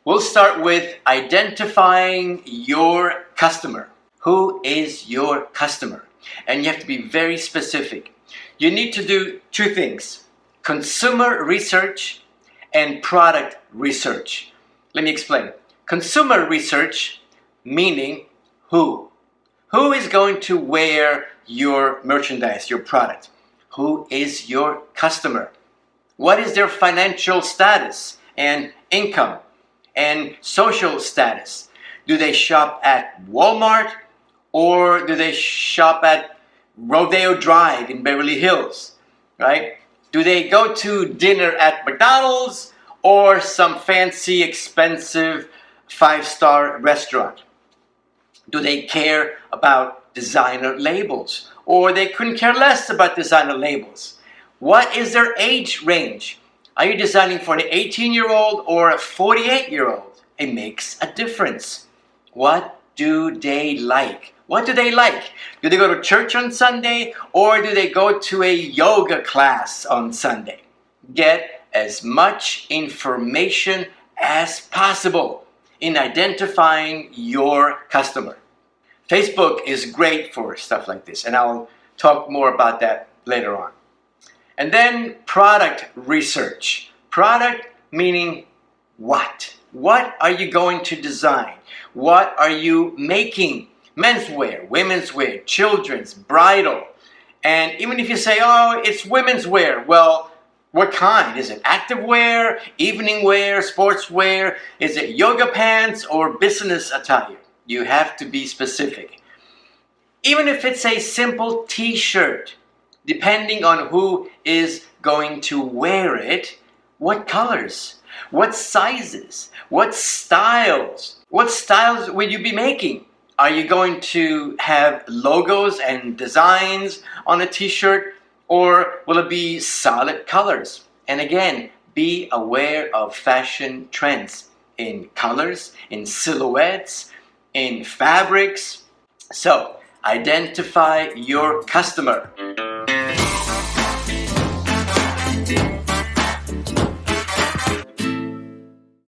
We'll start with identifying your customer. Who is your customer? And you have to be very specific. You need to do two things: consumer research and product research. Let me explain. Consumer research meaning who? Who is going to wear your merchandise, your product? Who is your customer? What is their financial status and income and social status? Do they shop at Walmart or do they shop at Rodeo Drive in Beverly Hills, right? Do they go to dinner at McDonald's or some fancy, expensive five-star restaurant? Do they care about designer labels or they couldn't care less about designer labels? What is their age range? Are you designing for an 18-year-old or a 48-year-old? It makes a difference. What do they like? What do they like? Do they go to church on Sunday or do they go to a yoga class on Sunday? Get as much information as possible in identifying your customer. Facebook is great for stuff like this, and I'll talk more about that later on. And then product research. Product meaning what? What are you going to design? What are you making? Menswear, women's wear, children's, bridal. And even if you say, oh, it's women's wear, well, what kind? Is it active wear, evening wear, sports wear? Is it yoga pants or business attire? You have to be specific. Even if it's a simple t-shirt, depending on who is going to wear it, what colors, what sizes, what styles will you be making? Are you going to have logos and designs on a t-shirt, or will it be solid colors? And again, be aware of fashion trends in colors, in silhouettes, in fabrics. So, identify your customer.